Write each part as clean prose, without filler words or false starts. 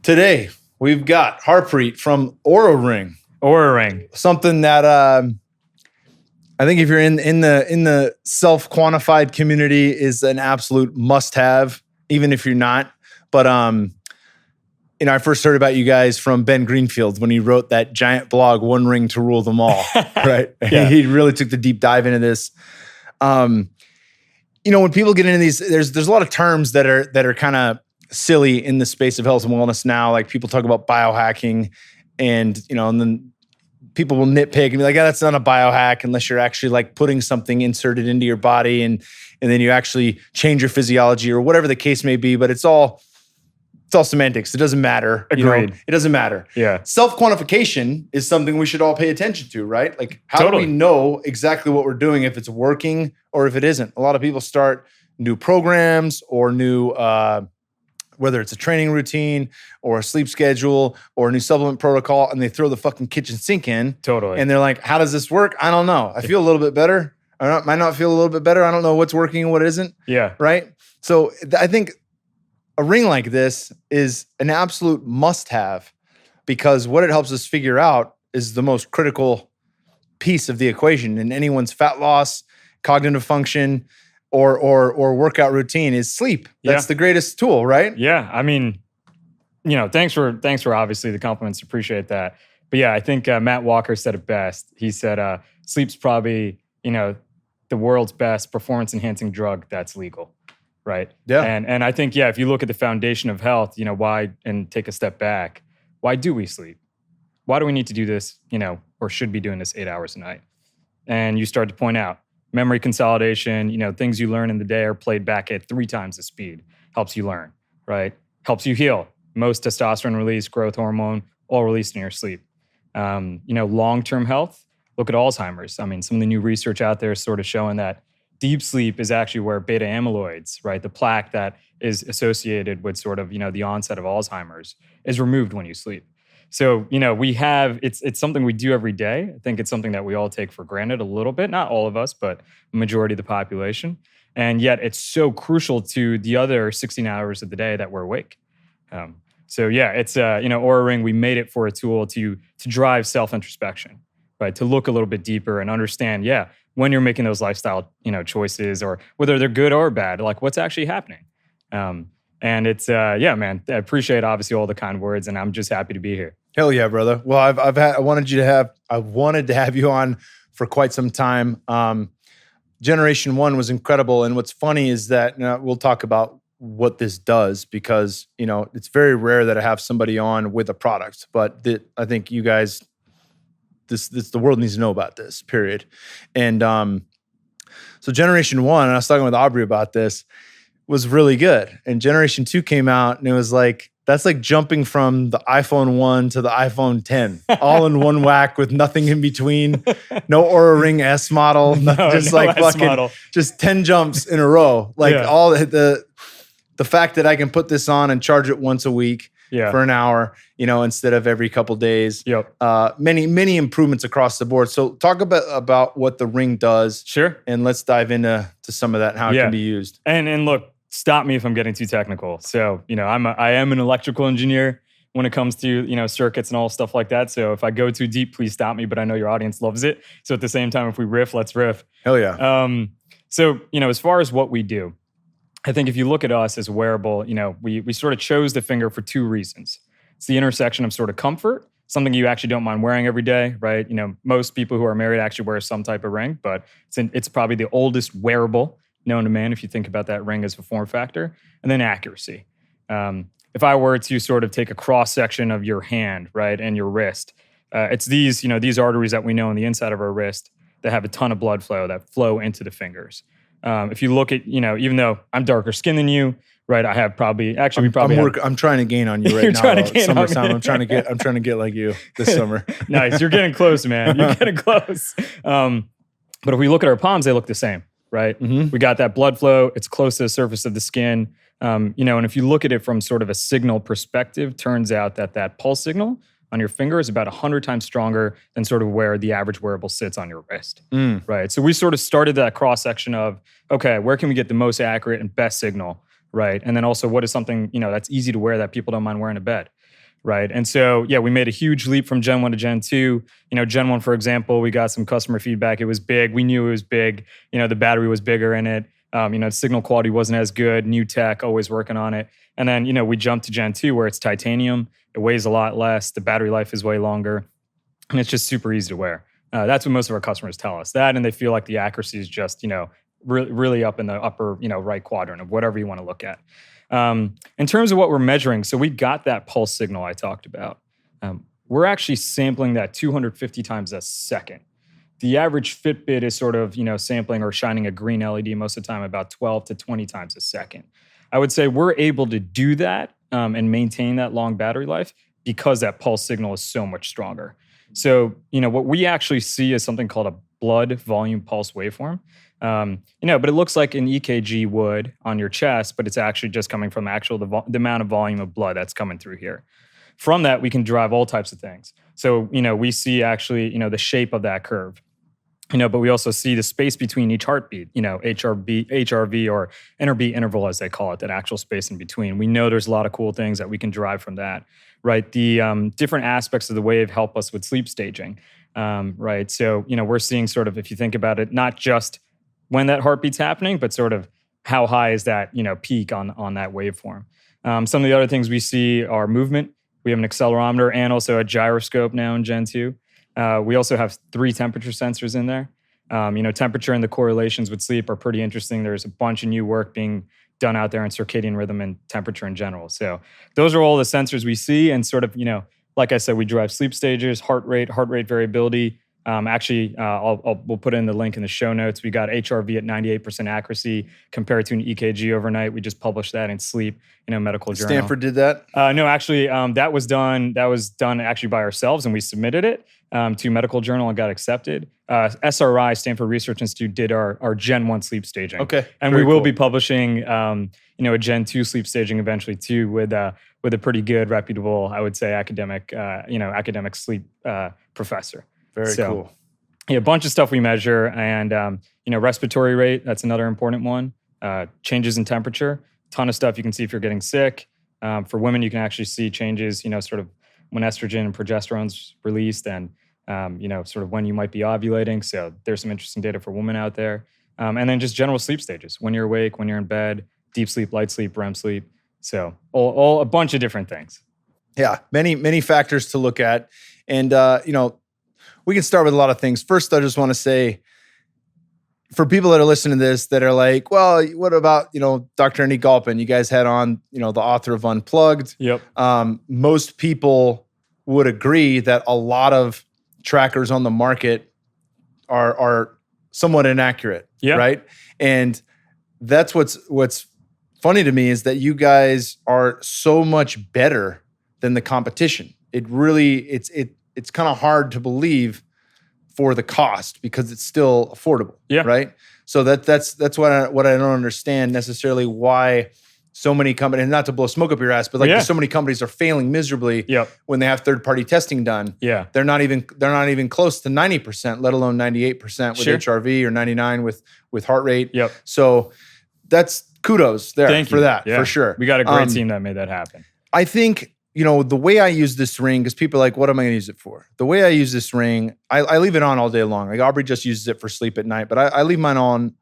Today, we've got Harpreet from Oura Ring. Oura Ring. Something that I think if you're in the self-quantified community is an absolute must-have, even if you're not. But I first heard about you guys from Ben Greenfield when he wrote that giant blog, One Ring to Rule Them All. Right? Yeah. He really took the deep dive into this. When people get into these, there's a lot of terms that are kind of silly in the space of health and wellness now. Like people talk about biohacking, and then people will nitpick and be like, that's not a biohack unless you're actually like putting something inserted into your body and then you actually change your physiology or whatever the case may be. But it's all semantics. It doesn't matter. Agreed. It doesn't matter. Yeah. Self-quantification is something we should all pay attention to, right? Like how do we know exactly what we're doing, if it's working or if it isn't? A lot of people start new programs or new, whether it's a training routine or a sleep schedule or a new supplement protocol, and they throw the fucking kitchen sink in. Totally. And they're like, how does this work? I don't know. I feel a little bit better. Might not feel a little bit better. I don't know what's working and what isn't. Yeah. Right? So I think a ring like this is an absolute must-have, because what it helps us figure out is the most critical piece of the equation in anyone's fat loss, cognitive function, or workout routine is sleep. That's the greatest tool, right? Yeah. I mean, thanks for obviously the compliments. Appreciate that. But yeah, I think Matt Walker said it best. He said, sleep's probably, the world's best performance enhancing drug that's legal. Right. Yeah. And I think, if you look at the foundation of health, why, and take a step back, why do we sleep? Why do we need to do this, or should be doing this 8 hours a night? And you start to point out memory consolidation, things you learn in the day are played back at 3 times the speed. Helps you learn, right? Helps you heal. Most testosterone release, growth hormone, all released in your sleep. Long-term health, look at Alzheimer's. I mean, some of the new research out there is sort of showing that deep sleep is actually where beta amyloids, right, the plaque that is associated with sort of, the onset of Alzheimer's, is removed when you sleep. So, we have, it's something we do every day. I think it's something that we all take for granted a little bit, not all of us, but the majority of the population. And yet it's so crucial to the other 16 hours of the day that we're awake. It's, Oura Ring, we made it for a tool to drive self-introspection, right? To look a little bit deeper and understand, when you're making those lifestyle, choices, or whether they're good or bad, like what's actually happening. And it's, man, I appreciate obviously all the kind words, and I'm just happy to be here. Hell yeah, brother. Well, I wanted to have you on for quite some time. Generation 1 was incredible. And what's funny is that we'll talk about what this does, because, it's very rare that I have somebody on with a product, but I think you guys, the world needs to know about this, period. And so Generation 1, and I was talking with Aubrey about this, was really good. And Generation 2 came out, and it was like, that's like jumping from the iPhone 1 to the iPhone 10, all in one whack with nothing in between. No Oura Ring S model, just like fucking model. Just 10 jumps in a row. Like all the fact that I can put this on and charge it once a week for an hour, instead of every couple days. Yep. Many improvements across the board. So talk about what the ring does. Sure. And let's dive into some of that and how it can be used. And look, stop me if I'm getting too technical. So, I am an electrical engineer when it comes to, circuits and all stuff like that. So if I go too deep, please stop me, but I know your audience loves it. So at the same time, if we riff, let's riff. Hell yeah. So, as far as what we do, I think if you look at us as a wearable, we sort of chose the finger for 2 reasons. It's the intersection of sort of comfort, something you actually don't mind wearing every day, right? Most people who are married actually wear some type of ring, but it's probably the oldest wearable known to man if you think about that ring as a form factor. And then accuracy. If I were to sort of take a cross section of your hand, right, and your wrist, it's these arteries that we know on the inside of our wrist that have a ton of blood flow that flow into the fingers. If you look at, even though I'm darker skinned than you, right, I have probably, actually, I'm trying to gain on you right You're now. trying to gain on me. I'm trying to get like you this summer. Nice. You're getting close, man. You're getting close. But if we look at our palms, they look the same, right? Mm-hmm. We got that blood flow. It's close to the surface of the skin. And if you look at it from sort of a signal perspective, turns out that pulse signal on your finger is about 100 times stronger than sort of where the average wearable sits on your wrist, right? So we sort of started that cross-section of, okay, where can we get the most accurate and best signal, right? And then also, what is something, that's easy to wear that people don't mind wearing to bed? right? And so, yeah, we made a huge leap from Gen 1 to Gen 2. Gen 1, for example, we got some customer feedback. It was big. We knew it was big. The battery was bigger in it. Signal quality wasn't as good. New tech, always working on it. And then, we jumped to Gen 2 where it's titanium. It weighs a lot less. The battery life is way longer. And it's just super easy to wear. That's what most of our customers tell us. That, and they feel like the accuracy is just, really up in the upper, right quadrant of whatever you want to look at. In terms of what we're measuring, so we got that pulse signal I talked about. We're actually sampling that 250 times a second. The average Fitbit is sort of, sampling or shining a green LED most of the time about 12 to 20 times a second. I would say we're able to do that and maintain that long battery life because that pulse signal is so much stronger. So, what we actually see is something called a blood volume pulse waveform. But it looks like an EKG would on your chest, but it's actually just coming from the amount of volume of blood that's coming through here. From that, we can derive all types of things. So, we see actually, the shape of that curve. But we also see the space between each heartbeat, HRV or interbeat interval, as they call it, that actual space in between. We know there's a lot of cool things that we can derive from that, right? The different aspects of the wave help us with sleep staging, right? So, we're seeing sort of, if you think about it, not just when that heartbeat's happening, but sort of how high is that, peak on that waveform. Some of the other things we see are movement. We have an accelerometer and also a gyroscope now in Gen 2. We also have 3 temperature sensors in there. Temperature and the correlations with sleep are pretty interesting. There's a bunch of new work being done out there in circadian rhythm and temperature in general. So those are all the sensors we see. And sort of, like I said, we derive sleep stages, heart rate variability. We'll put in the link in the show notes. We got HRV at 98% accuracy compared to an EKG overnight. We just published that in Sleep, medical journal. Stanford did that? No, actually, that was done actually by ourselves, and we submitted it to medical journal and got accepted. SRI, Stanford Research Institute, did our Gen 1 sleep staging. Okay, and we will be publishing, a Gen 2 sleep staging eventually too, with a pretty good, reputable, I would say, academic sleep professor. Very cool. Yeah, a bunch of stuff we measure, and respiratory rate, that's another important one. Changes in temperature, ton of stuff you can see if you're getting sick. For women, you can actually see changes, sort of when estrogen and progesterone's released, and sort of when you might be ovulating. So there's some interesting data for women out there. And then just general sleep stages: when you're awake, when you're in bed, deep sleep, light sleep, REM sleep. So all a bunch of different things. Yeah, many factors to look at, and we can start with a lot of things. First, I just want to say, for people that are listening to this that are like, well, what about, Dr. Onnit Galpin? You guys had on, the author of Unplugged. Yep. Most people would agree that a lot of trackers on the market are somewhat inaccurate, right? And that's what's funny to me is that you guys are so much better than the competition. It really, it's kind of hard to believe for the cost because it's still affordable, right? So that's what I don't understand necessarily, why so many companies, and not to blow smoke up your ass, but so many companies are failing miserably when they have third-party testing done. Yeah, they're not even close to 90%, let alone 98% with HRV or 99% with heart rate. Yep. So that's kudos there for that, for sure. We got a great team that made that happen. I think, the way I use this ring, because people are like, what am I going to use it for? The way I use this ring, I leave it on all day long. Like Aubrey just uses it for sleep at night, but I leave mine on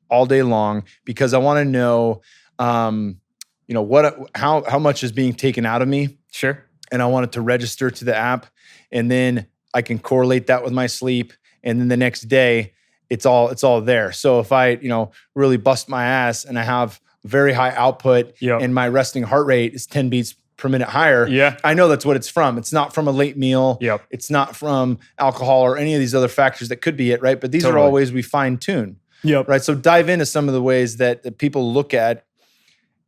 all day long because I want to know, how much is being taken out of me. Sure. And I want it to register to the app, and then I can correlate that with my sleep, and then the next day it's all there. So if I, really bust my ass and I have very high output and my resting heart rate is 10 beats per minute higher, I know that's what it's from. It's not from a late meal. It's not from alcohol or any of these other factors that could be it, right? But these are all ways we fine tune. Right. So dive into some of the ways that people look at,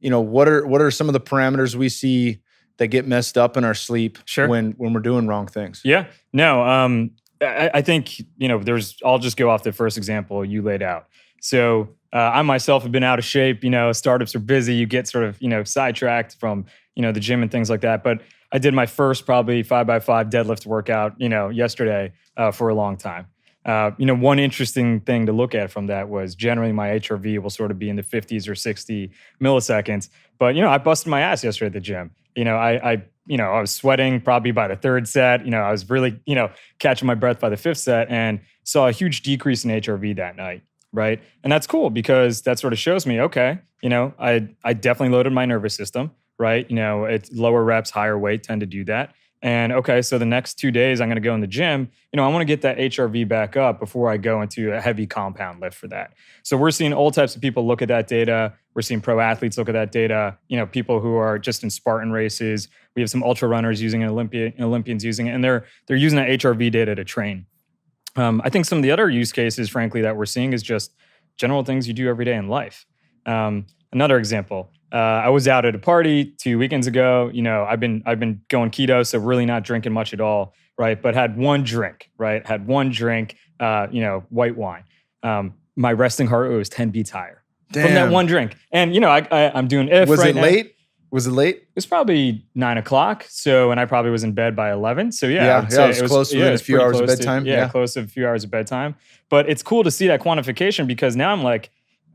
what are some of the parameters we see that get messed up in our sleep when we're doing wrong things? Yeah. No, I think, I'll just go off the first example you laid out. So I myself have been out of shape, startups are busy. You get sort of, sidetracked from, the gym and things like that. But I did my first probably 5x5 deadlift workout, yesterday for a long time. One interesting thing to look at from that was generally my HRV will sort of be in the 50s or 60 milliseconds. But, I busted my ass yesterday at the gym. I I was sweating probably by the third set. I was really, catching my breath by the fifth set, and saw a huge decrease in HRV that night. Right. And that's cool because that sort of shows me, okay, I definitely loaded my nervous system. Right. It's lower reps, higher weight tend to do that. And okay, so the next 2 days I'm going to go in the gym. I want to get that HRV back up before I go into a heavy compound lift for that. So we're seeing all types of people look at that data. We're seeing pro athletes look at that data. People who are just in Spartan races. We have some ultra runners using it, Olympians using it, and they're using that HRV data to train. I think some of the other use cases, frankly, that we're seeing is just general things you do every day in life. Another example. I was out at a party 2 weekends ago. I've been going keto, so really not drinking much at all, right? But had one drink, right? White wine. My resting heart rate was 10 beats higher from that one drink. And I'm doing if was right it now. late? Was it late? It was probably 9 o'clock. So, and I probably was in bed by 11. So it was close to a few hours of bedtime. Close to a few hours of bedtime. But it's cool to see that quantification because now I'm like,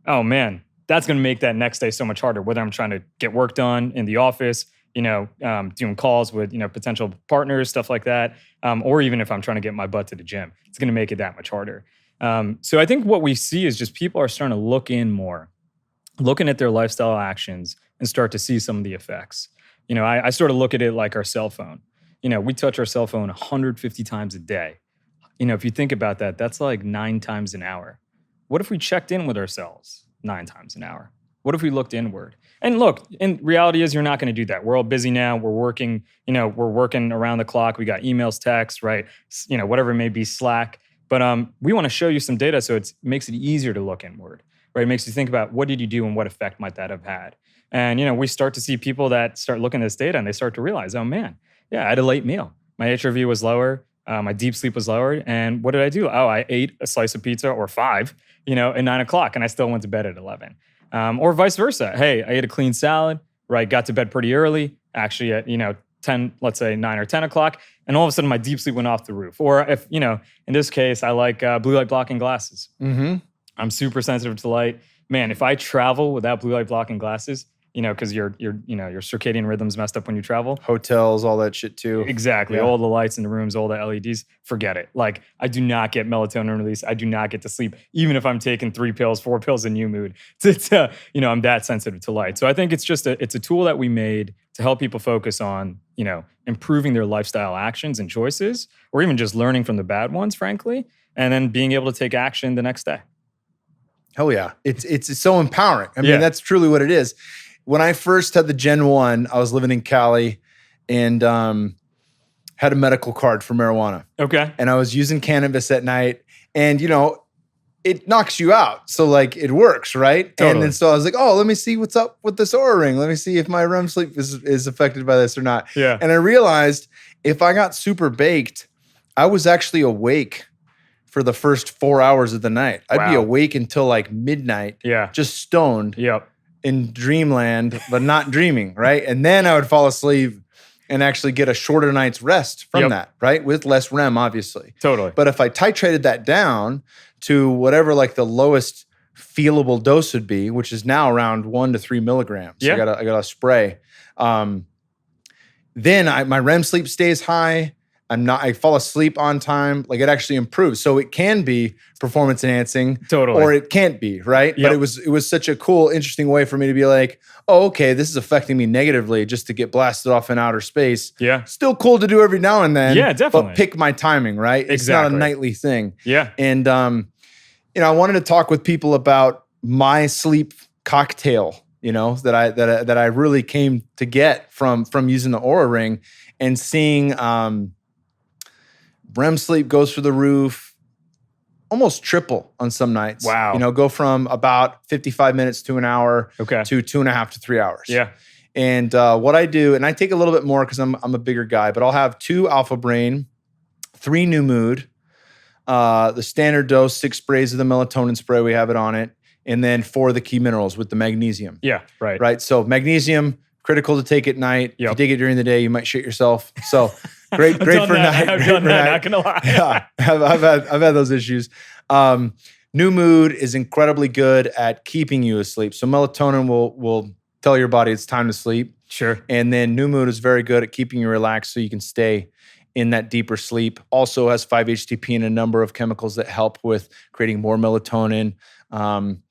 oh man, that's going to make that next day so much harder. Whether I'm trying to get work done in the office, doing calls with, potential partners, stuff like that. Or even if I'm trying to get my butt to the gym, it's going to make it that much harder. So I think what we see is just people are starting to look in more, looking at their lifestyle actions and start to see some of the effects. I sort of look at it like our cell phone. We touch our cell phone 150 times a day. If you think about that, that's like 9 times an hour. What if we checked in with ourselves 9 times an hour? What if we looked inward? And look, in reality is you're not going to do that. We're all busy now. We're working, we're working around the clock. We got emails, texts, right? Whatever it may be, Slack. But we want to show you some data so it makes it easier to look inward, right? It makes you think about what did you do and what effect might that have had? And, we start to see people that start looking at this data and they start to realize, oh man, yeah, I had a late meal. My HRV was lower. My deep sleep was lower. And what did I do? Oh, I ate a slice of pizza or 5, at 9 o'clock and I still went to bed at 11. Or vice versa. Hey, I ate a clean salad, right? Got to bed pretty early, actually at, 10, let's say 9 or 10 o'clock. And all of a sudden my deep sleep went off the roof. Or if, in this case, I like blue light blocking glasses. Mm-hmm. I'm super sensitive to light. Man, if I travel without blue light blocking glasses, because your circadian rhythm's messed up when you travel. Hotels, all that shit too. Exactly. Yeah. All the lights in the rooms, all the LEDs, forget it. Like I do not get melatonin release. I do not get to sleep, even if I'm taking 3 pills, 4 pills in New Mood. I'm that sensitive to light. So I think it's a tool that we made to help people focus on, improving their lifestyle actions and choices, or even just learning from the bad ones, frankly, and then being able to take action the next day. Hell yeah. It's so empowering. I mean, that's truly what it is. When I first had the Gen 1, I was living in Cali and had a medical card for marijuana. Okay. And I was using cannabis at night and, it knocks you out. So like it works, right? Totally. And then so I was like, oh, let me see what's up with this Oura Ring. Let me see if my REM sleep is affected by this or not. Yeah. And I realized if I got super baked, I was actually awake for the first 4 hours of the night. I'd be awake until like midnight. Yeah. Just stoned. Yep. In dreamland, but not dreaming, right? And then I would fall asleep and actually get a shorter night's rest from that, right? With less REM, obviously. Totally. But if I titrated that down to whatever like the lowest feelable dose would be, which is now around 1 to 3 milligrams. Yeah. I got a spray. Then my REM sleep stays high. I fall asleep on time. Like it actually improves. So it can be performance enhancing, totally, or it can't be, right? Yep. But it was such a cool, interesting way for me to be like, oh, okay, this is affecting me negatively just to get blasted off in outer space. Yeah. Still cool to do every now and then. Yeah, definitely. But pick my timing, right? It's not a nightly thing. Yeah. And I wanted to talk with people about my sleep cocktail, that I really came to get from using the Oura Ring and seeing REM sleep goes through the roof, almost triple on some nights. Wow. Go from about 55 minutes to an hour to 2.5 to 3 hours. Yeah. And what I do, and I take a little bit more because I'm a bigger guy, but I'll have 2 Alpha Brain, 3 New Mood, the standard dose, 6 sprays of the melatonin spray, we have it on it, and then 4 of the key minerals with the magnesium. Yeah, right. Right. So magnesium, critical to take at night. Yep. If you take it during the day, you might shit yourself. So great for night. I've done that, not gonna lie. Yeah, I've had those issues. New Mood is incredibly good at keeping you asleep. So melatonin will tell your body it's time to sleep. Sure. And then New Moon is very good at keeping you relaxed so you can stay in that deeper sleep. Also has 5-HTP and a number of chemicals that help with creating more melatonin and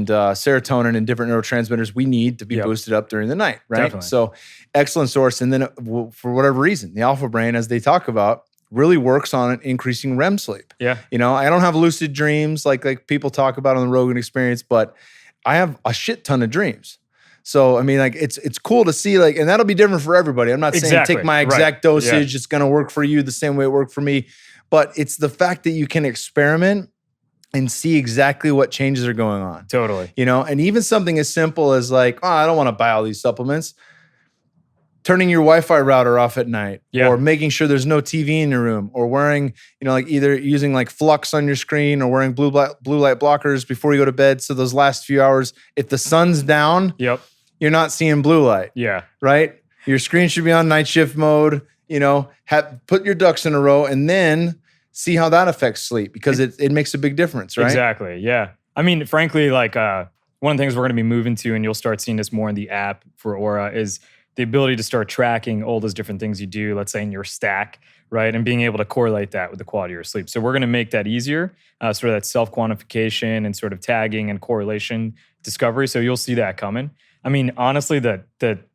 serotonin and different neurotransmitters we need to be boosted up during the night, right? Definitely. So excellent source. And then for whatever reason, the alpha brain, as they talk about, really works on increasing REM sleep. Yeah. You know, I don't have lucid dreams like people talk about on the Rogan Experience, but I have a shit ton of dreams. So, I mean, like it's cool to see, like, and that'll be different for everybody. I'm not saying take my exact dosage. It's going to work for you the same way it worked for me, but it's the fact that you can experiment and see exactly what changes are going on. Totally. You know, and even something as simple as like, oh, I don't want to buy all these supplements. Turning your Wi-Fi router off at night, or making sure there's no TV in your room, or wearing, you know, like either using like flux on your screen or wearing blue light blockers before you go to bed. So those last few hours, if the sun's down, you're not seeing blue light. Yeah. Right? Your screen should be on night shift mode, you know, put your ducks in a row and then see how that affects sleep, because it makes a big difference, right? Exactly. Yeah. I mean, frankly, like one of the things we're going to be moving to, and you'll start seeing this more in the app for Oura, is the ability to start tracking all those different things you do, let's say in your stack, right? And being able to correlate that with the quality of your sleep. So we're going to make that easier, sort of that self-quantification and sort of tagging and correlation discovery. So you'll see that coming. I mean, honestly, the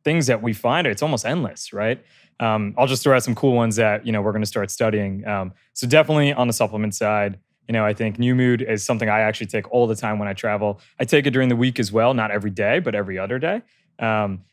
things that we find, it's almost endless, right? I'll just throw out some cool ones that, you know, we're going to start studying. So definitely on the supplement side, you know, I think New Mood is something I actually take all the time when I travel. I take it during the week as well, not every day, but every other day.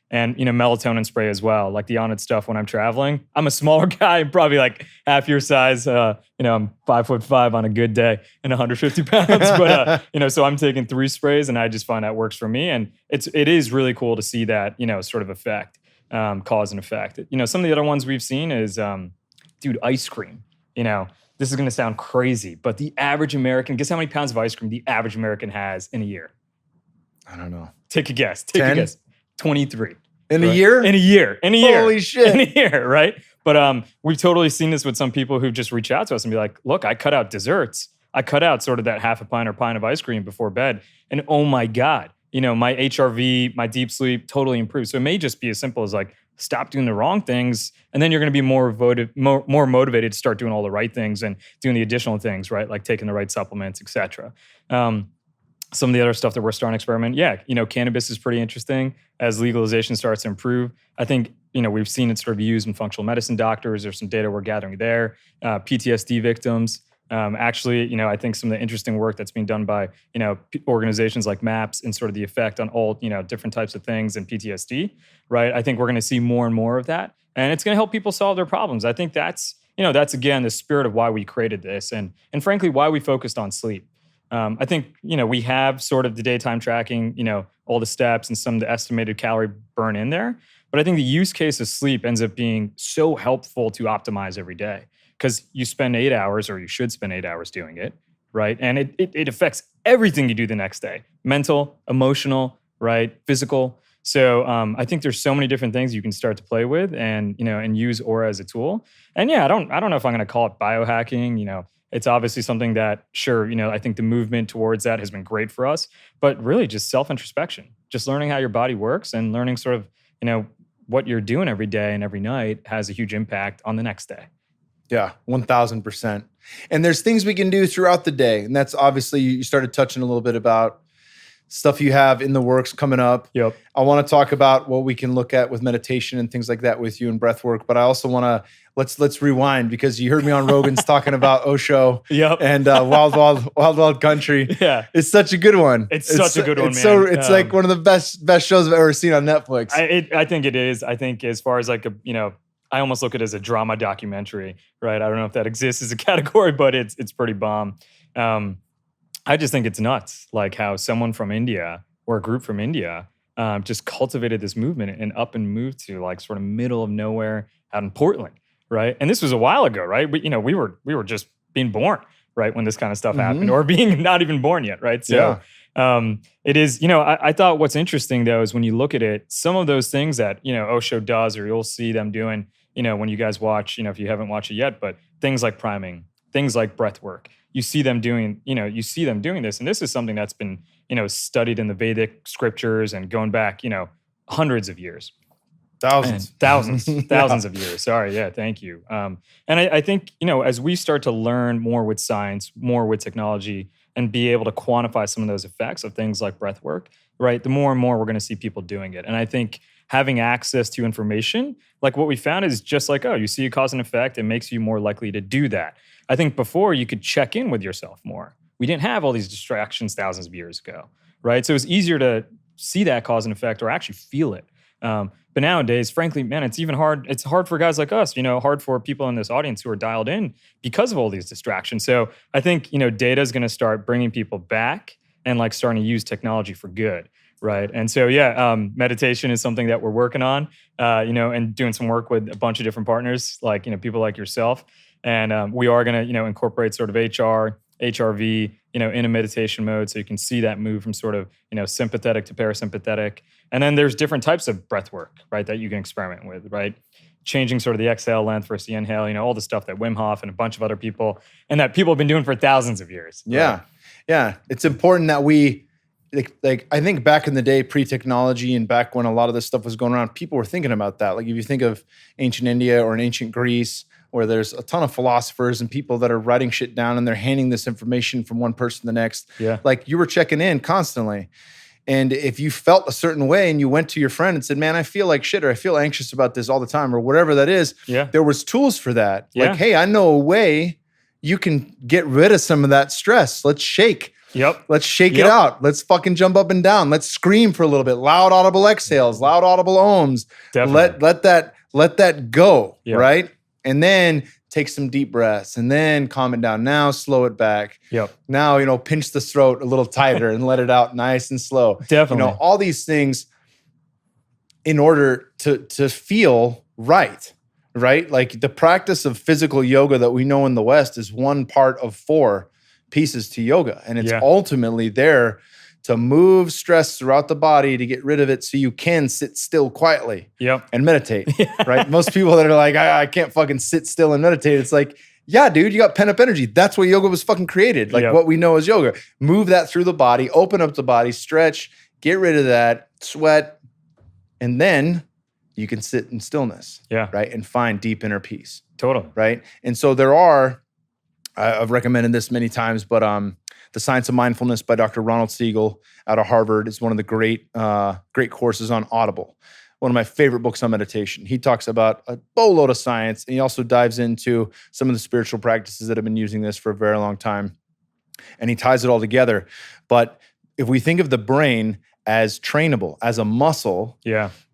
And, you know, melatonin spray as well, like the Onnit stuff when I'm traveling. I'm a smaller guy, probably like half your size. You know, I'm 5'5" on a good day and 150 pounds. But, you know, so I'm taking 3 sprays and I just find that works for me. And it is really cool to see that, you know, sort of effect, cause and effect. You know, some of the other ones we've seen is, dude, ice cream. You know, this is going to sound crazy, but the average American, guess how many pounds of ice cream the average American has in a year? I don't know. Take a guess. 10? 23. In a year? In a year. Holy shit. In a year, right? But we've totally seen this with some people who just reach out to us and be like, look, I cut out desserts. I cut out sort of that half a pint or pint of ice cream before bed. And oh my God, you know, my HRV, my deep sleep totally improved. So it may just be as simple as like, stop doing the wrong things. And then you're going to be more motivated to start doing all the right things and doing the additional things, right? Like taking the right supplements, et cetera. Some of the other stuff that we're starting to experiment, you know, cannabis is pretty interesting as legalization starts to improve. I think, you know, we've seen it sort of used in functional medicine doctors. There's some data we're gathering there. PTSD victims. Actually, you know, I think some of the interesting work that's being done by, you know, organizations like MAPS and sort of the effect on all, you know, different types of things in PTSD, right? I think we're going to see more and more of that. And it's going to help people solve their problems. I think that's, you know, that's again, the spirit of why we created this and frankly, why we focused on sleep. I think, you know, we have sort of the daytime tracking, you know, all the steps and some of the estimated calorie burn in there. But I think the use case of sleep ends up being so helpful to optimize every day because you spend 8 hours, or you should spend 8 hours doing it, right? And it affects everything you do the next day, mental, emotional, right, physical. So I think there's so many different things you can start to play with and, you know, and use Oura as a tool. And yeah, I don't know if I'm going to call it biohacking, you know. It's obviously something that, sure, you know, I think the movement towards that has been great for us, but really just self-introspection, just learning how your body works and learning sort of, you know, what you're doing every day and every night has a huge impact on the next day. Yeah, 1,000%. And there's things we can do throughout the day. And that's obviously, you started touching a little bit about stuff you have in the works coming up. Yep. I want to talk about what we can look at with meditation and things like that with you and breath work. But I also want to, let's rewind, because you heard me on Rogan's talking about Osho and Wild Country. Yeah. It's such a good one. It's such a good one, man. So it's like one of the best shows I've ever seen on Netflix. I think it is. I think as far as like a, you know, I almost look at it as a drama documentary, right? I don't know if that exists as a category, but it's pretty bomb. I just think it's nuts, like how someone from India or a group from India just cultivated this movement and up and moved to like sort of middle of nowhere out in Portland, right? And this was a while ago, right? But, you know, we were just being born, right, when this kind of stuff happened, or being not even born yet, right? So it is, you know, I thought what's interesting though is when you look at it, some of those things that, you know, Osho does, or you'll see them doing, you know, when you guys watch, you know, if you haven't watched it yet, but things like priming, things like breath work. You see them doing this. And this is something that's been, you know, studied in the Vedic scriptures and going back, you know, hundreds of years. Thousands. Thousands of years. Sorry. Yeah. Thank you. And I think, as we start to learn more with science, more with technology, and be able to quantify some of those effects of things like breath work, right? The more and more we're going to see people doing it. And I think having access to information, like what we found is just like, oh, you see a cause and effect, it makes you more likely to do that. I think before you could check in with yourself more. We didn't have all these distractions thousands of years ago, right? So it's easier to see that cause and effect or actually feel it. But nowadays, frankly, man, it's even hard. It's hard for guys like us, hard for people in this audience who are dialed in because of all these distractions. So I think, data is going to start bringing people back and like starting to use technology for good, right? And so, meditation is something that we're working on, and doing some work with a bunch of different partners, like, people like yourself. And we are going to, incorporate sort of HRV, in a meditation mode. So you can see that move from sort of, sympathetic to parasympathetic. And then there's different types of breath work, right, that you can experiment with, right? Changing sort of the exhale length versus the inhale, all the stuff that Wim Hof and a bunch of other people, and that people have been doing for thousands of years. Yeah. Right? Yeah. It's important that we, like, I think back in the day, pre-technology and back when a lot of this stuff was going around, people were thinking about that. Like if you think of ancient India or in ancient Greece, where there's a ton of philosophers and people that are writing shit down and they're handing this information from one person to the next. Yeah. Like you were checking in constantly. And if you felt a certain way and you went to your friend and said, man, I feel like shit, or I feel anxious about this all the time, or whatever that is, there was tools for that. Yeah. Like, hey, I know a way you can get rid of some of that stress. Let's shake. Yep. Let's shake it out. Let's fucking jump up and down. Let's scream for a little bit. Loud audible exhales, loud audible ohms. Definitely. Let that go, right? And then take some deep breaths and then calm it down. Now slow it back. Yep. Now, pinch the throat a little tighter and let it out nice and slow. Definitely. All these things in order to feel right? Like the practice of physical yoga that we know in the West is one part of 4 pieces to yoga. And it's ultimately there to move stress throughout the body to get rid of it so you can sit still quietly and meditate, right? Most people that are like, I can't fucking sit still and meditate. It's like, yeah, dude, you got pent up energy. That's what yoga was fucking created. Like what we know as yoga. Move that through the body, open up the body, stretch, get rid of that, sweat, and then you can sit in stillness, right? And find deep inner peace. Totally. Right? And so there are, I've recommended this many times, but The Science of Mindfulness by Dr. Ronald Siegel out of Harvard is one of the great courses on Audible. One of my favorite books on meditation. He talks about a boatload of science, and he also dives into some of the spiritual practices that have been using this for a very long time. And he ties it all together. But if we think of the brain as trainable, as a muscle,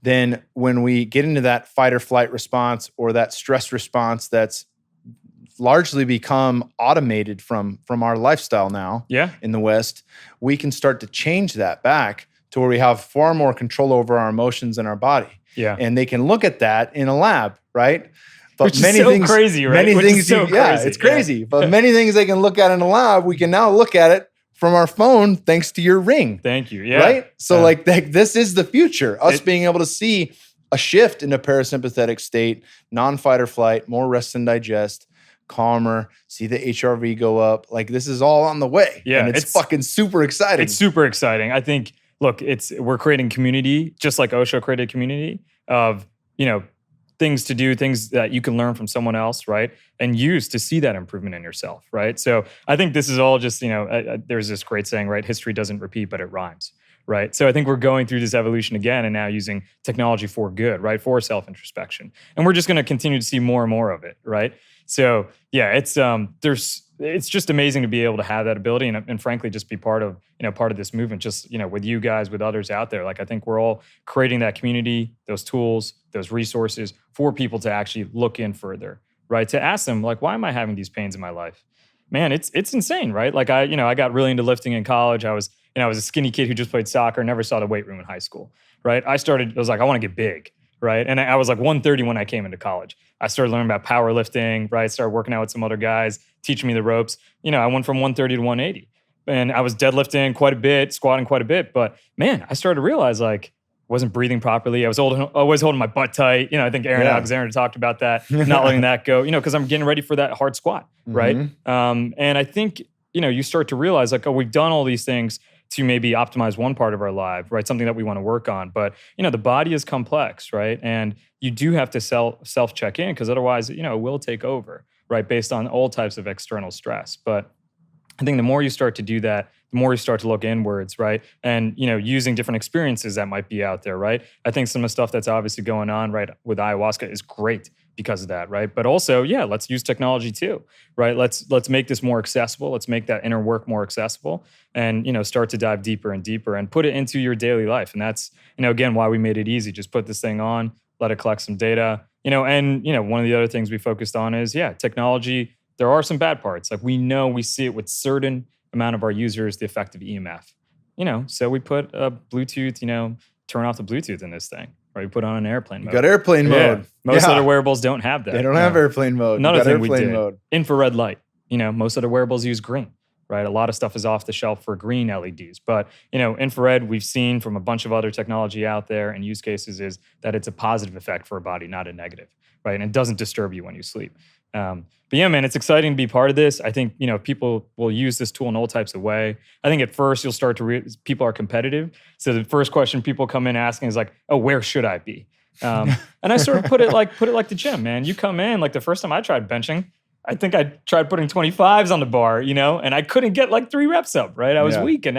then when we get into that fight or flight response or that stress response that's largely become automated from our lifestyle now in the West, we can start to change that back to where we have far more control over our emotions and our body. And they can look at that in a lab, right? But which is so crazy, right? Many things, it's crazy. But many things they can look at in a lab, we can now look at it from our phone thanks to your ring. Thank you. Right? So this is the future. Us being able to see a shift in a parasympathetic state, non-fight or flight, more rest and digest, calmer, see the HRV go up. Like this is all on the way. Yeah. And it's fucking super exciting. It's super exciting. I think, look, we're creating community, just like Osho created community of, things to do, things that you can learn from someone else, right? And use to see that improvement in yourself, right? So I think this is all just, there's this great saying, right? History doesn't repeat, but it rhymes, right? So I think we're going through this evolution again and now using technology for good, right? For self-introspection. And we're just going to continue to see more and more of it, right? So yeah, it's just amazing to be able to have that ability and frankly, just be part of this movement, just, with you guys, with others out there. Like, I think we're all creating that community, those tools, those resources for people to actually look in further, right? To ask them, like, why am I having these pains in my life? Man, it's insane, right? Like I got really into lifting in college. I was a skinny kid who just played soccer, never saw the weight room in high school, right? I was like, I want to get big, right? And I was like 130 when I came into college. I started learning about powerlifting, right? Started working out with some other guys, teaching me the ropes. I went from 130 to 180. And I was deadlifting quite a bit, squatting quite a bit. But man, I started to realize like, wasn't breathing properly. I was always holding my butt tight. I think Aaron Alexander talked about that, not letting that go, because I'm getting ready for that hard squat, right? And I think, you start to realize like, oh, we've done all these things to maybe optimize one part of our life, right? Something that we want to work on. But, the body is complex, right? And you do have to self-check in because otherwise, it will take over, right? Based on all types of external stress. But I think the more you start to do that, the more you start to look inwards, right? And, using different experiences that might be out there, right? I think some of the stuff that's obviously going on, right, with ayahuasca is great because of that, right? But also, let's use technology too, right? Let's make this more accessible. Let's make that inner work more accessible and, start to dive deeper and deeper and put it into your daily life. And that's, again, why we made it easy. Just put this thing on, let it collect some data, and, one of the other things we focused on is, technology. There are some bad parts. Like we see it with certain amount of our users, the effect of EMF, so we put a Bluetooth, turn off the Bluetooth in this thing, right? We put on an airplane mode. You got airplane mode. Most other wearables don't have that. They don't have airplane mode. Another thing we did, mode. Infrared light. Most other wearables use green, right? A lot of stuff is off the shelf for green LEDs. But, infrared, we've seen from a bunch of other technology out there and use cases is that it's a positive effect for a body, not a negative, right? And it doesn't disturb you when you sleep. But yeah, man, it's exciting to be part of this. I think, people will use this tool in all types of way. I think at first you'll start to people are competitive. So the first question people come in asking is like, oh, where should I be? And I sort of put it like the gym, man. You come in, like the first time I tried benching, I think I tried putting 25s on the bar, and I couldn't get like 3 reps up, right? I was weak and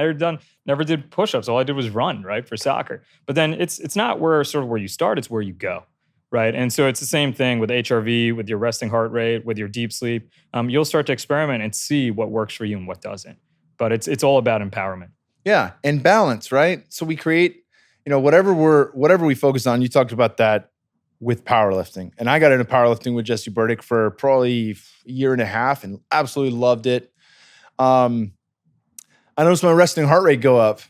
never did push-ups. All I did was run, right, for soccer. But then it's not where you start, it's where you go. Right. And so it's the same thing with HRV, with your resting heart rate, with your deep sleep. You'll start to experiment and see what works for you and what doesn't. But it's all about empowerment. Yeah. And balance, right? So we create, whatever we focus on. You talked about that with powerlifting. And I got into powerlifting with Jesse Burdick for probably a year and a half and absolutely loved it. I noticed my resting heart rate go up,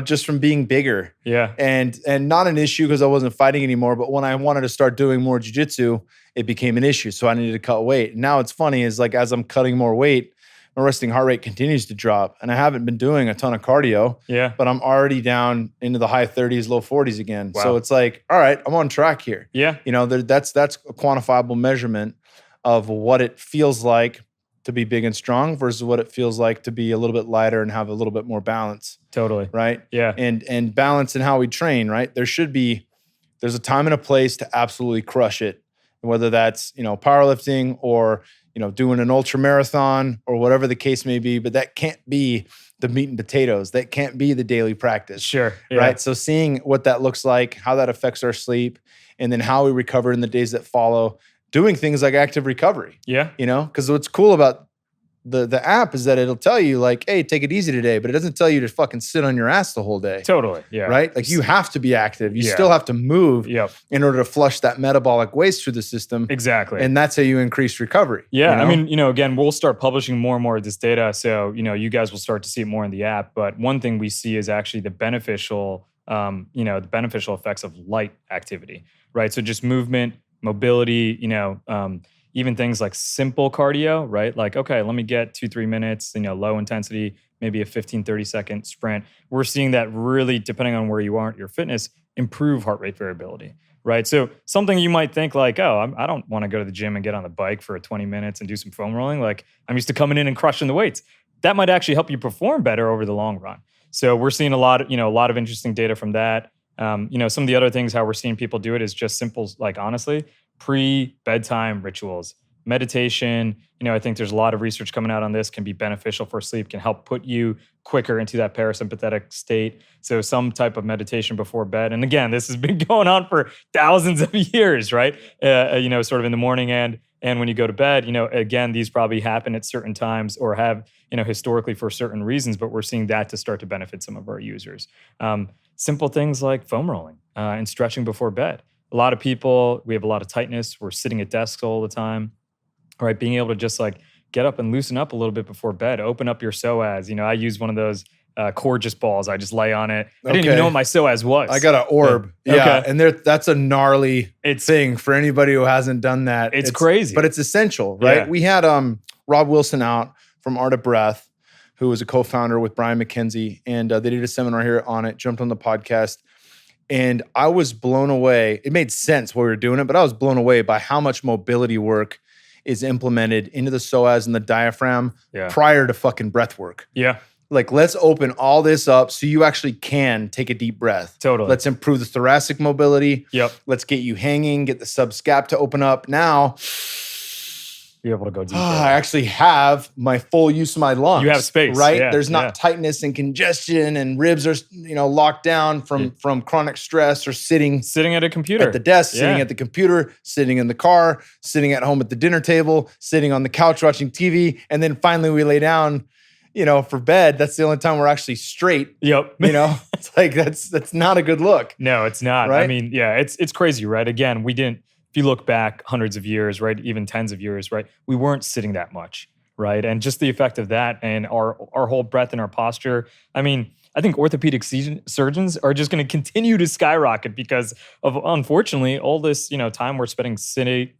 just from being bigger. Yeah. And not an issue because I wasn't fighting anymore. But when I wanted to start doing more jiu-jitsu, it became an issue. So I needed to cut weight. And now it's funny is like, as I'm cutting more weight, my resting heart rate continues to drop. And I haven't been doing a ton of cardio, but I'm already down into the high 30s, low 40s again. Wow. So it's like, all right, I'm on track here. Yeah. That's a quantifiable measurement of what it feels like to be big and strong versus what it feels like to be a little bit lighter and have a little bit more balance. Totally. Right? Yeah. And balance in how we train, right? There's a time and a place to absolutely crush it. And whether that's, powerlifting or, doing an ultra marathon or whatever the case may be, but that can't be the meat and potatoes. That can't be the daily practice. Sure. Yeah. Right? So seeing what that looks like, how that affects our sleep, and then how we recover in the days that follow, doing things like active recovery. Yeah. Because what's cool about the app is that it'll tell you like, hey, take it easy today, but it doesn't tell you to fucking sit on your ass the whole day. Totally. Yeah. Right? Like you have to be active. You still have to move in order to flush that metabolic waste through the system. Exactly. And that's how you increase recovery. Yeah. I mean, again, we'll start publishing more and more of this data. So, you guys will start to see it more in the app. But one thing we see is actually the beneficial effects of light activity, right? So just movement, mobility, even things like simple cardio, right? Like, okay, let me get 2-3 minutes, low intensity, maybe a 15-30 second sprint. We're seeing that really, depending on where you are at your fitness, improve heart rate variability, right? So something you might think like, oh, I don't want to go to the gym and get on the bike for 20 minutes and do some foam rolling. Like I'm used to coming in and crushing the weights. That might actually help you perform better over the long run. So we're seeing a lot of interesting data from that. Some of the other things, how we're seeing people do it is just simple, like honestly, pre-bedtime rituals, meditation. I think there's a lot of research coming out on this, can be beneficial for sleep, can help put you quicker into that parasympathetic state. So some type of meditation before bed. And again, this has been going on for thousands of years, right? Sort of in the morning and when you go to bed, again, these probably happen at certain times or have, historically for certain reasons, but we're seeing that to start to benefit some of our users. Simple things like foam rolling and stretching before bed. A lot of people, we have a lot of tightness. We're sitting at desks all the time, right? Being able to just like get up and loosen up a little bit before bed, open up your psoas. I use one of those Corgis balls. I just lay on it. I didn't even know what my psoas was. I got an orb. Yeah. And that's a gnarly thing for anybody who hasn't done that. It's crazy. But it's essential, right? Yeah. We had Rob Wilson out from Art of Breath, who was a co-founder with Brian McKenzie. And they did a seminar here on it, jumped on the podcast. And I was blown away. It made sense while we were doing it, but I was blown away by how much mobility work is implemented into the psoas and the diaphragm prior to fucking breath work. Yeah. Like, let's open all this up so you actually can take a deep breath. Totally. Let's improve the thoracic mobility. Yep. Let's get you hanging, get the subscap to open up. Now, Be able to go deeper. I actually have my full use of my lungs. You have space, right? yeah, There's not yeah. tightness and congestion, and ribs are locked down from chronic stress or sitting Sitting at a computer. at the desk, sitting Yeah. at the computer, sitting in the car, sitting at home at the dinner table, sitting on the couch watching TV, and then finally we lay down, for bed. That's the only time we're actually straight. Yep. It's like that's not a good look. No, it's not. Right? I mean, yeah, it's crazy, right? Again, we didn't, if you look back hundreds of years, right, even tens of years, right, we weren't sitting that much, right? And just the effect of that and our whole breath and our posture. I mean, I think orthopedic surgeons are just going to continue to skyrocket because of, unfortunately, all this, time we're spending sitting,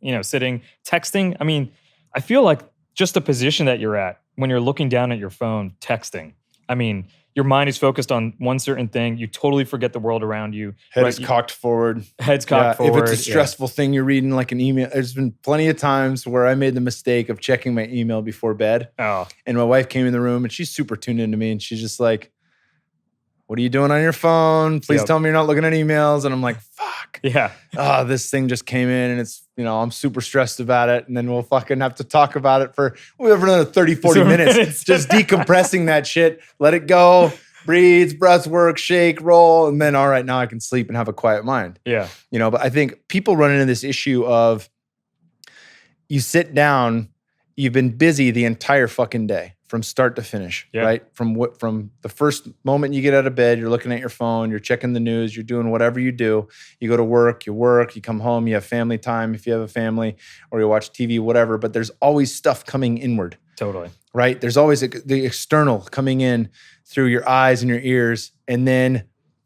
texting. I mean, I feel like just the position that you're at when you're looking down at your phone, texting. I mean, your mind is focused on one certain thing. You totally forget the world around you. Head is cocked forward. Head's cocked forward. If it's a stressful thing you're reading, like an email, there's been plenty of times where I made the mistake of checking my email before bed. Oh, And my wife came in the room and she's super tuned into me and she's just like, "What are you doing on your phone? Please Yep. tell me you're not looking at emails." And I'm like, fuck. yeah. This thing just came in and it's, I'm super stressed about it. And then we'll fucking have to talk about it for another 30, 40 minutes. Just decompressing that shit. Let it go. Breathe, breath work, shake, roll. And then, all right, now I can sleep and have a quiet mind. Yeah. But I think people run into this issue of you sit down, you've been busy the entire fucking day from start to finish, Yeah. right? From the first moment you get out of bed, you're looking at your phone, you're checking the news, you're doing whatever you do. You go to work, you come home, you have family time if you have a family, or you watch TV, whatever. But there's always stuff coming inward, Totally. right? There's always the external coming in through your eyes and your ears. And then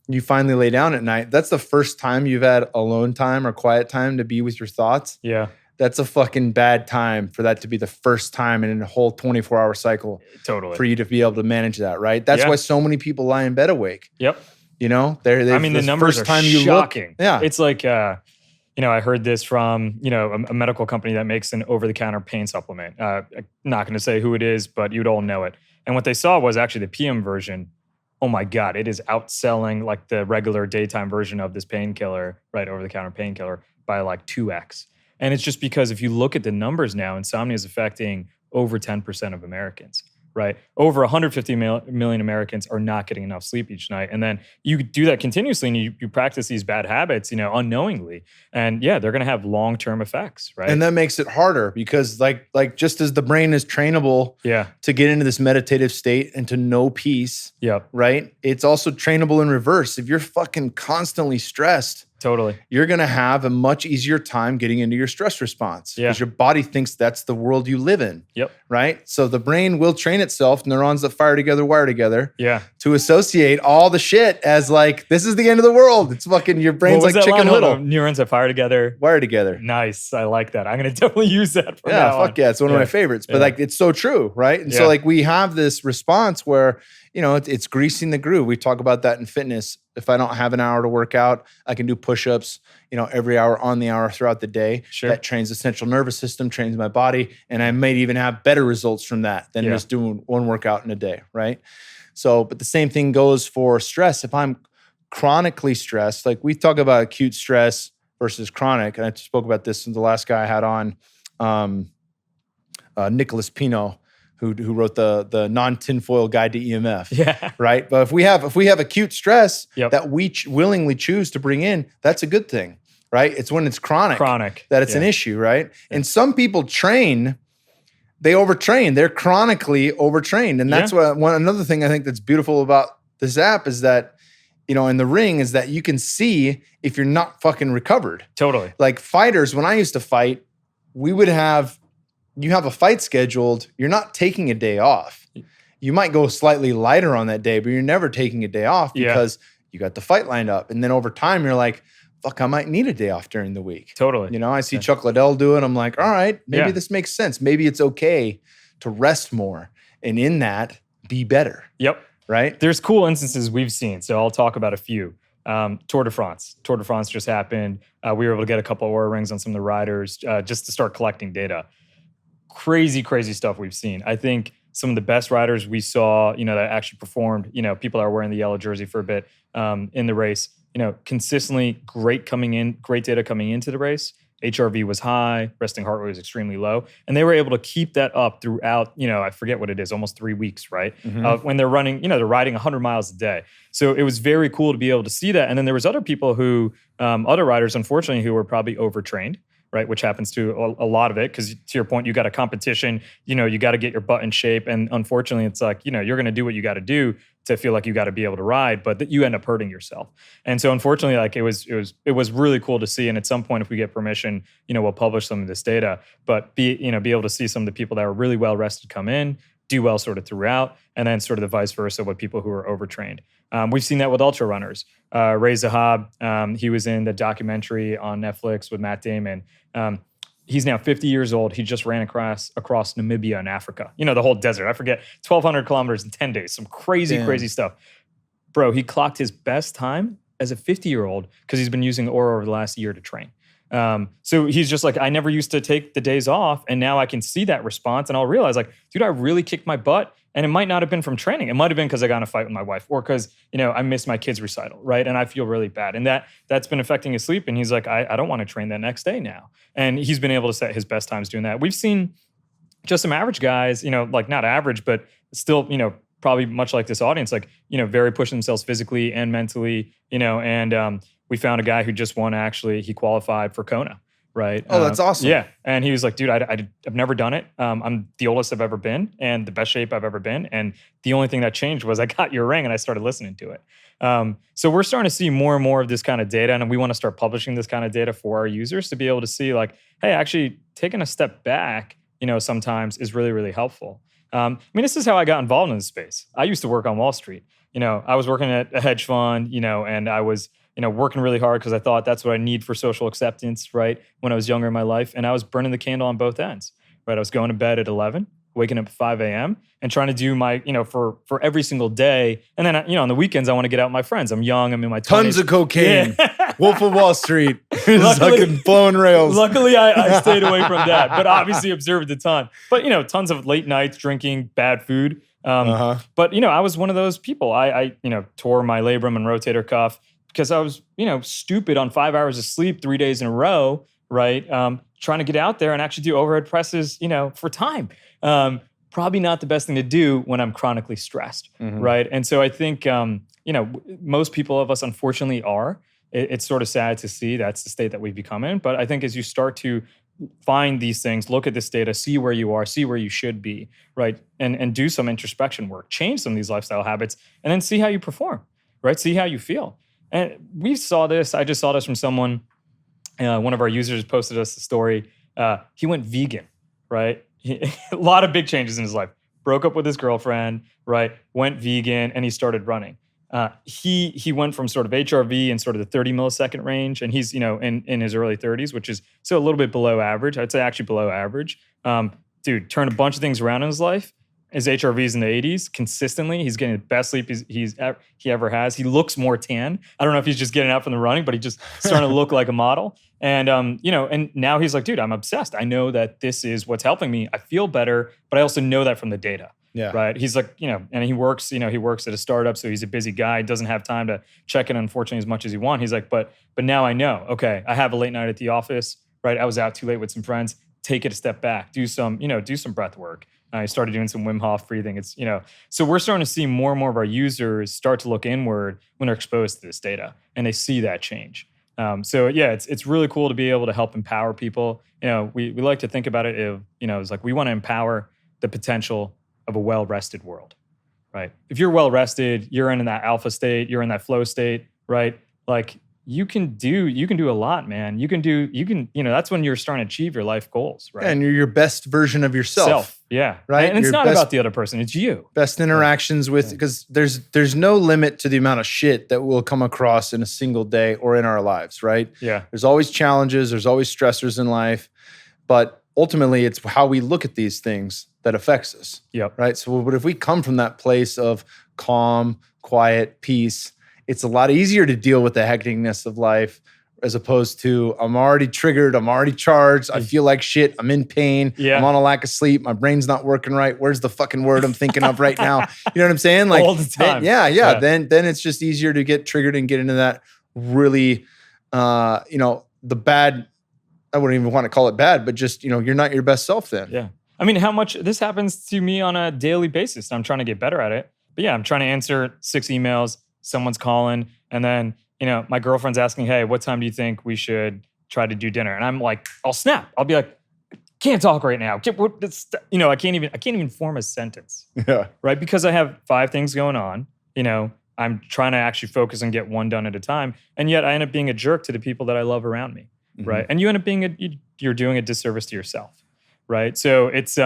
you finally lay down at night. That's the first time you've had alone time or quiet time to be with your thoughts. Yeah. That's a fucking bad time for that to be the first time in a whole 24-hour cycle Totally. for you to be able to manage that, right? That's Yeah. why so many people lie in bed awake. Yep. They're I mean, the numbers first are time you shocking. look, yeah. It's like, I heard this from, a medical company that makes an over-the-counter pain supplement. I'm not going to say who it is, but you'd all know it. And what they saw was actually the PM version. Oh my God, it is outselling like the regular daytime version of this painkiller, right, over-the-counter painkiller by like 2x. And it's just because if you look at the numbers now, insomnia is affecting over 10% of Americans, right? Over 150 million Americans are not getting enough sleep each night. And then you do that continuously and you practice these bad habits, unknowingly. And yeah, they're going to have long-term effects, right? And that makes it harder because like just as the brain is trainable yeah. to get into this meditative state and to know peace, Yep. right? It's also trainable in reverse. If you're fucking constantly stressed, Totally. you're going to have a much easier time getting into your stress response Yeah. because your body thinks that's the world you live in, Yep. right? So the brain will train itself, neurons that fire together, wire together, Yeah. to associate all the shit as like, this is the end of the world. It's fucking, your brain's What was like that Chicken line? Little. Neurons that fire together. Wire together. Nice. I like that. I'm going to definitely use that from Yeah, now fuck on. yeah. It's one of Yeah. my favorites. But Yeah. like, it's so true, right? And so Yeah. like we have this response where, it's greasing the groove. We talk about that in fitness. If I don't have an hour to work out, I can do push-ups, every hour on the hour throughout the day. Sure. That trains the central nervous system, trains my body, and I might even have better results from that than Yeah. just doing one workout in a day, right? So, but the same thing goes for stress. If I'm chronically stressed, like we talk about acute stress versus chronic, and I spoke about this in the last guy I had on, Nicholas Pino, who wrote the non-tinfoil guide to EMF. Yeah. Right. But if we have acute stress Yep. that we willingly choose to bring in, that's a good thing, right? It's when it's chronic that it's an issue, right? And some people they overtrain. They're chronically overtrained. And that's another thing I think that's beautiful about this app is that, in the ring is that you can see if you're not fucking recovered. Totally. Like fighters, when I used to fight, you have a fight scheduled, you're not taking a day off. You might go slightly lighter on that day, but you're never taking a day off because you got the fight lined up. And then over time, you're like, fuck, I might need a day off during the week. Totally. I see Chuck Liddell do it. I'm like, all right, maybe this makes sense. Maybe it's okay to rest more. And in that, be better. Yep. Right? There's cool instances we've seen. So I'll talk about a few. Tour de France. Tour de France just happened. We were able to get a couple of Oura Rings on some of the riders just to start collecting data. Crazy, crazy stuff we've seen. I think some of the best riders we saw, that actually performed, people that were wearing the yellow jersey for a bit in the race, consistently great data coming into the race. HRV was high, resting heart rate was extremely low. And they were able to keep that up throughout, I forget what it is, almost 3 weeks, right? When they're running, they're riding 100 miles a day. So it was very cool to be able to see that. And then there was other people who, other riders, unfortunately, who were probably overtrained, right? Which happens to a lot of it. Because to your point, you got a competition, you got to get your butt in shape. And unfortunately, it's like, you're going to do what you got to do to feel like you got to be able to ride, but that you end up hurting yourself. And so unfortunately, like it was really cool to see. And at some point, if we get permission, we'll publish some of this data, but be able to see some of the people that were really well rested come in, do well sort of throughout, and then sort of the vice versa with people who are overtrained. We've seen that with ultra runners. Ray Zahab, he was in the documentary on Netflix with Matt Damon. He's now 50 years old. He just ran across Namibia and Africa. The whole desert. I forget, 1,200 kilometers in 10 days. Some crazy stuff. Bro, he clocked his best time as a 50-year-old because he's been using Oura over the last year to train. So he's just like, I never used to take the days off, and now I can see that response, and I'll realize like, dude, I really kicked my butt. And it might not have been from training. It might have been because I got in a fight with my wife, or because, I missed my kid's recital, right? And I feel really bad. And that's been affecting his sleep. And he's like, I don't want to train that next day now. And he's been able to set his best times doing that. We've seen just some average guys, like not average, but still, probably much like this audience, like, very pushing themselves physically and mentally, and we found a guy who just won, actually, he qualified for Kona. Right. Oh, that's awesome. Yeah. And he was like, dude, I've never done it. I'm the oldest I've ever been and the best shape I've ever been. And the only thing that changed was I got your ring and I started listening to it. So we're starting to see more and more of this kind of data. And we want to start publishing this kind of data for our users to be able to see like, hey, actually taking a step back, sometimes is really, really helpful. This is how I got involved in this space. I used to work on Wall Street. I was working at a hedge fund, and I was working really hard because I thought that's what I need for social acceptance, right? When I was younger in my life. And I was burning the candle on both ends, right? I was going to bed at 11, waking up at 5 a.m. and trying to do my, for every single day. And then, on the weekends, I want to get out with my friends. I'm young. I'm in my 20s. Tons of cocaine. Yeah. Wolf of Wall Street. Fucking blowing rails. Luckily, I stayed away from that, but obviously observed a ton. But, tons of late nights, drinking, bad food. But, I was one of those people. I tore my labrum and rotator cuff because I was, stupid on 5 hours of sleep 3 days in a row, right? Trying to get out there and actually do overhead presses, for time. Probably not the best thing to do when I'm chronically stressed, right? And so I think, most people of us, unfortunately, are. It's sort of sad to see that's the state that we've become in. But I think as you start to find these things, look at this data, see where you are, see where you should be, right? And do some introspection work, change some of these lifestyle habits, and then see how you perform, right? See how you feel. And I just saw this from someone, one of our users posted us a story. He went vegan, right? A lot of big changes in his life. Broke up with his girlfriend, right? Went vegan, and he started running. He went from sort of HRV in sort of the 30 millisecond range, and he's, in his early 30s, which is so a little bit below average. I'd say actually below average. Dude, turned a bunch of things around in his life. His HRV's in the 80s consistently. He's getting the best sleep he ever has. He looks more tan. I don't know if he's just getting out from the running, but he just starting to look like a model. And and now he's like, dude, I'm obsessed. I know that this is what's helping me. I feel better, but I also know that from the data. Yeah. Right. He's like, and he works at a startup, so he's a busy guy. He doesn't have time to check in, unfortunately, as much as he wants. He's like, but now I know. Okay, I have a late night at the office. Right. I was out too late with some friends. Take it a step back. Do some breath work. I started doing some Wim Hof breathing. It's, so we're starting to see more and more of our users start to look inward when they're exposed to this data, and they see that change. So yeah, it's really cool to be able to help empower people. We like to think about it. It's like we want to empower the potential of a well-rested world, right? If you're well-rested, you're in that alpha state, you're in that flow state, right? Like you can do a lot, man. That's when you're starting to achieve your life goals, right? And you're your best version of yourself. Yeah. Right. And it's not about the other person, it's you. Best interactions with, because there's no limit to the amount of shit that we'll come across in a single day or in our lives, right? Yeah. There's always challenges, there's always stressors in life, but ultimately it's how we look at these things that affects us. Yep. Right. So, but if we come from that place of calm, quiet, peace, it's a lot easier to deal with the hecticness of life, as opposed to I'm already triggered, I'm already charged, I feel like shit, I'm in pain, I'm on a lack of sleep, my brain's not working right. Where's the fucking word I'm thinking of right now? You know what I'm saying? Like all the time. Then it's just easier to get triggered and get into that really, the bad. I wouldn't even want to call it bad, but just, you're not your best self then. Yeah. I mean, how much this happens to me on a daily basis. I'm trying to get better at it. But yeah, I'm trying to answer 6 emails, someone's calling, and then, my girlfriend's asking, hey, what time do you think we should try to do dinner? And I'm like, I'll snap. I'll be like, can't talk right now. I can't even form a sentence. Yeah. Right? Because I have 5 things going on. I'm trying to actually focus and get one done at a time. And yet I end up being a jerk to the people that I love around me. Mm-hmm. Right. And you end up being you're doing a disservice to yourself. Right. So it's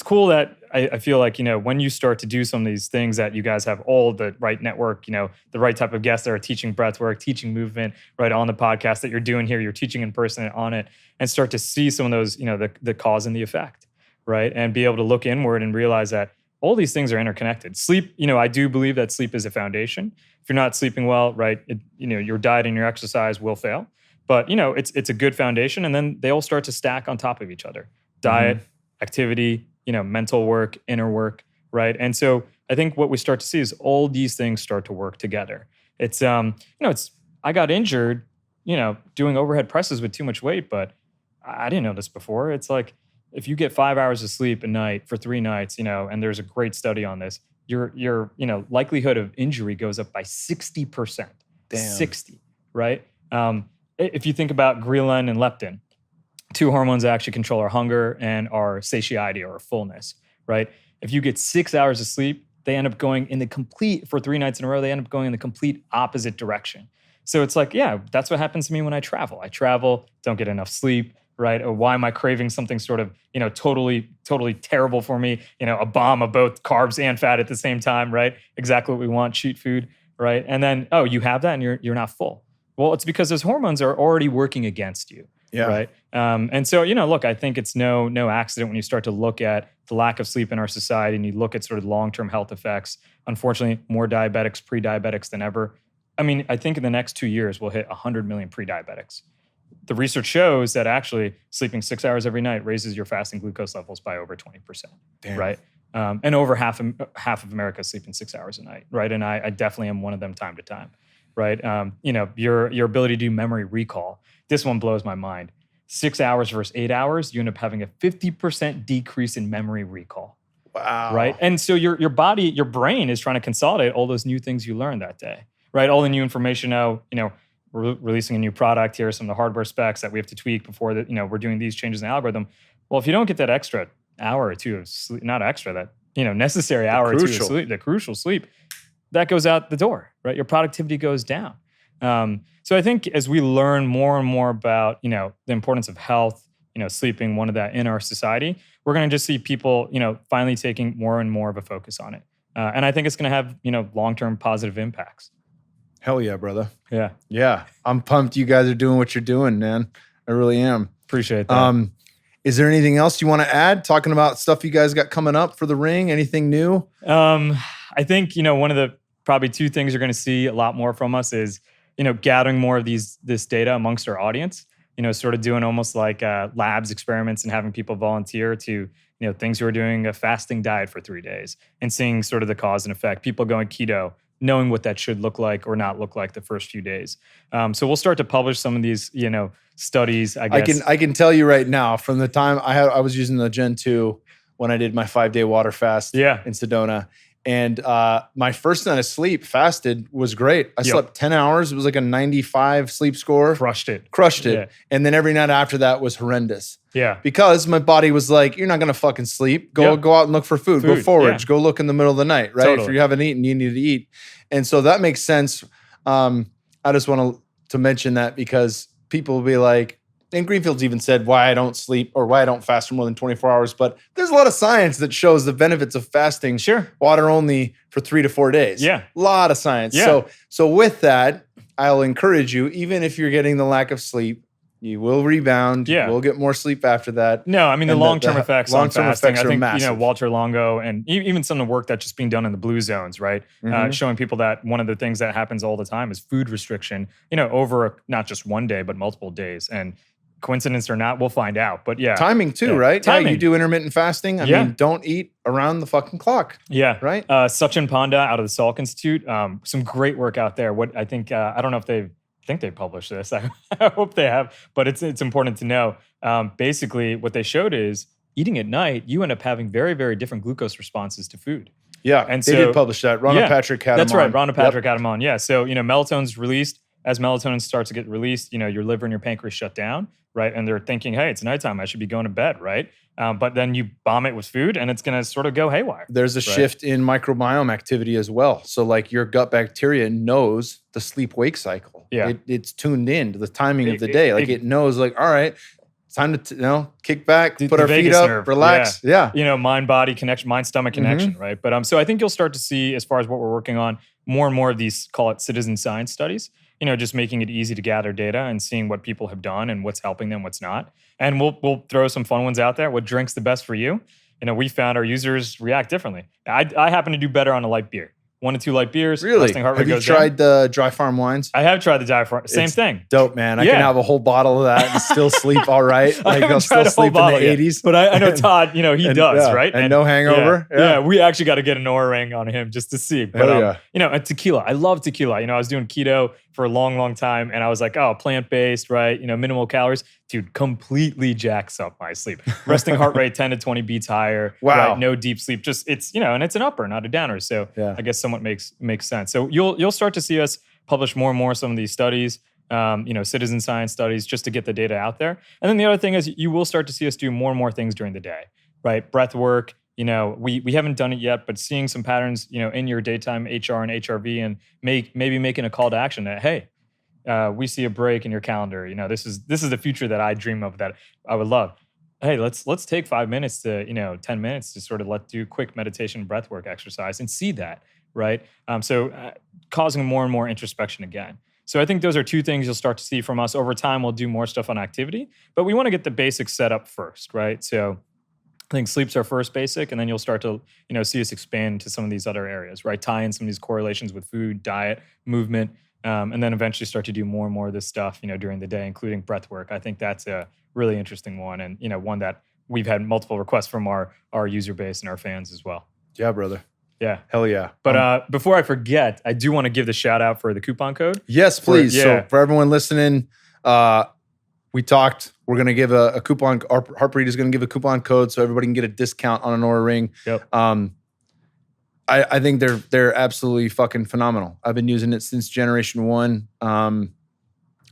cool that I feel like, when you start to do some of these things that you guys have all the right network, the right type of guests that are teaching breath work, teaching movement, right, on the podcast that you're doing here, you're teaching in person on it, and start to see some of those, the cause and the effect, right? And be able to look inward and realize that all these things are interconnected. Sleep, I do believe that sleep is a foundation. If you're not sleeping well, right, your diet and your exercise will fail. But, it's a good foundation, and then they all start to stack on top of each other. Diet, activity, mental work, inner work, right? And so I think what we start to see is all these things start to work together. It's, I got injured, doing overhead presses with too much weight, but I didn't know this before. It's like, if you get 5 hours of sleep a night for 3 nights, and there's a great study on this, your likelihood of injury goes up by 60%. Damn. 60, right? If you think about ghrelin and leptin, 2 hormones that actually control our hunger and our satiety or our fullness, right? If you get 6 hours of sleep, they end up going for 3 nights in a row, they end up going in the complete opposite direction. So it's like, yeah, that's what happens to me when I travel. I travel, don't get enough sleep, right? Or why am I craving something sort of, totally terrible for me? A bomb of both carbs and fat at the same time, right? Exactly what we want, cheat food, right? And then, you have that and you're not full. Well, it's because those hormones are already working against you. Yeah. Right. And so, look, I think it's no accident when you start to look at the lack of sleep in our society and you look at sort of long-term health effects. Unfortunately, more diabetics, pre-diabetics than ever. I mean, I think in the next 2 years, we'll hit 100 million pre-diabetics. The research shows that actually sleeping 6 hours every night raises your fasting glucose levels by over 20%. Damn. Right. And over half of America is sleeping 6 hours a night. Right. And I definitely am one of them time to time. Right. Your ability to do memory recall. This one blows my mind. 6 hours versus 8 hours, you end up having a 50% decrease in memory recall. Wow. Right. And so your body, your brain is trying to consolidate all those new things you learned that day. Right. All the new information now, we're releasing a new product. Here are some of the hardware specs that we have to tweak before that, we're doing these changes in the algorithm. Well, if you don't get that extra hour or two of sleep, not extra, that, necessary hour or two of sleep, the crucial sleep, that goes out the door, right? Your productivity goes down. So I think as we learn more and more about, the importance of health, sleeping, one of that in our society, we're going to just see people, finally taking more and more of a focus on it. And I think it's going to have, long-term positive impacts. Hell yeah, brother. Yeah. Yeah. I'm pumped you guys are doing what you're doing, man. I really am. Appreciate that. Is there anything else you want to add? Talking about stuff you guys got coming up for the ring? Anything new? I think, one of the probably 2 things you're going to see a lot more from us is, gathering more of this data amongst our audience, sort of doing almost like labs experiments and having people volunteer to, things who are doing a fasting diet for 3 days and seeing sort of the cause and effect. People going keto, knowing what that should look like or not look like the first few days. So we'll start to publish some of these, studies, I guess. I can tell you right now, from the time I was using the Gen 2 when I did my 5-day water fast in Sedona. And my first night of sleep fasted was great. I slept 10 hours. It was like a 95 sleep score. Crushed it. Yeah. And then every night after that was horrendous. Yeah. Because my body was like, you're not going to fucking sleep. Go out and look for food. Go forage. Yeah. Go look in the middle of the night, right? Totally. If you haven't eaten, you need to eat. And so that makes sense. I just want to mention that because people will be like, and Greenfield's even said why I don't sleep or why I don't fast for more than 24 hours. But there's a lot of science that shows the benefits of fasting water only for 3 to 4 days. Yeah. A lot of science. Yeah. So with that, I'll encourage you, even if you're getting the lack of sleep, You will rebound. Yeah. You will get more sleep after that. No, I mean, the And long-term effects on long-term fasting, effects I are think, massive. Walter Longo and even some of the work that's just being done in the blue zones, right? Showing people that one of the things that happens all the time is food restriction, over not just one day, but multiple days. And coincidence or not, we'll find out. But yeah. Timing too, right? Timing. Yeah, you do intermittent fasting. I mean, don't eat around the fucking clock. Yeah. Right? Sachin Panda out of the Salk Institute, some great work out there. What I think, I don't know if they published this. I hope they have, but it's important to know. Basically, what they showed is eating at night, you end up having very, very different glucose responses to food. Yeah, and they did publish that. Rhonda Patrick had That's him right. on. Rhonda Patrick had him on. Yeah. So, melatonin's released. As melatonin starts to get released, your liver and your pancreas shut down, right? And they're thinking, hey, it's nighttime. I should be going to bed, right? But then you bomb it with food and it's going to sort of go haywire. There's a shift in microbiome activity as well. So like your gut bacteria knows the sleep-wake cycle. Yeah. It's tuned in to the timing of the day. Like it knows like, all right, it's time to kick back, put our feet up, nerve. relax. Yeah. Mind-body connection, mind-stomach connection, right? But so I think you'll start to see, as far as what we're working on, more and more of these, call it citizen science studies, just making it easy to gather data and seeing what people have done and what's helping them, what's not. And we'll throw some fun ones out there. What drink's the best for you? We found our users react differently. I happen to do better on a light beer. 1 to 2 light beers. Really? Heart Have rate you tried the Dry Farm wines? I have tried the Dry Farm. Same thing. Dope, man. I can have a whole bottle of that and still sleep all right. Like I'll still sleep in the 80s. But I know Todd, he does, right? And no hangover. Yeah, we actually got to get an Oura Ring on him just to see. But and tequila. I love tequila. I was doing keto for a long, long time, and I was like, plant-based, right? Minimal calories. Dude, completely jacks up my sleep. Resting heart rate 10 to 20 beats higher. Wow. Right? No deep sleep. Just and it's an upper, not a downer. So I guess somewhat makes sense. So you'll start to see us publish more and more some of these studies, citizen science studies, just to get the data out there. And then the other thing is you will start to see us do more and more things during the day, right? Breath work. We haven't done it yet, but seeing some patterns, in your daytime HR and HRV, and maybe making a call to action that, hey, we see a break in your calendar. This is the future that I dream of, that I would love. Hey, let's take 5 minutes to 10 minutes to sort of do quick meditation, breath work exercise, and see that, right? Causing more and more introspection again. So I think those are 2 things you'll start to see from us over time. We'll do more stuff on activity, but we want to get the basics set up first, right? So I think sleep's our first basic, and then you'll start to, see us expand to some of these other areas, right? Tie in some of these correlations with food, diet, movement, and then eventually start to do more and more of this stuff, during the day, including breath work. I think that's a really interesting one, and, one that we've had multiple requests from our user base and our fans as well. Yeah, brother. Yeah. Hell yeah. But before I forget, I do want to give the shout out for the coupon code. Yes, please. So for everyone listening, we talked. We're going to give a coupon. Harpreet is going to give a coupon code so everybody can get a discount on an Oura Ring. Yep. I think they're absolutely fucking phenomenal. I've been using it since generation 1. I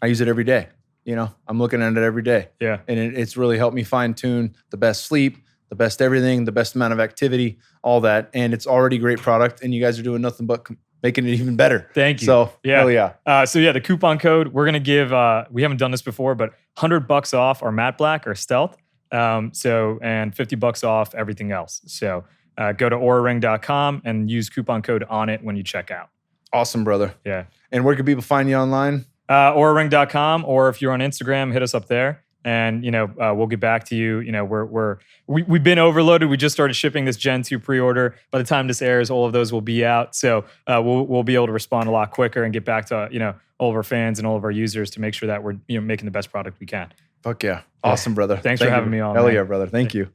use it every day. I'm looking at it every day. Yeah. And it's really helped me fine tune the best sleep, the best everything, the best amount of activity, all that. And it's already a great product. And you guys are doing nothing but making it even better. Thank you. So, hell yeah. The coupon code, we're going to give, we haven't done this before, but $100 off our matte black or stealth. And $50 off everything else. So go to auraring.com and use coupon code Onnit when you check out. Awesome, brother. Yeah. And where can people find you online? Auraring.com, or if you're on Instagram, hit us up there. And we'll get back to you. We've been overloaded. We just started shipping this Gen 2 pre-order. By the time this airs, all of those will be out. So we'll be able to respond a lot quicker and get back to all of our fans and all of our users to make sure that we're making the best product we can. Fuck yeah, awesome, brother. Thanks for having me on. Hell yeah, brother. Thank you.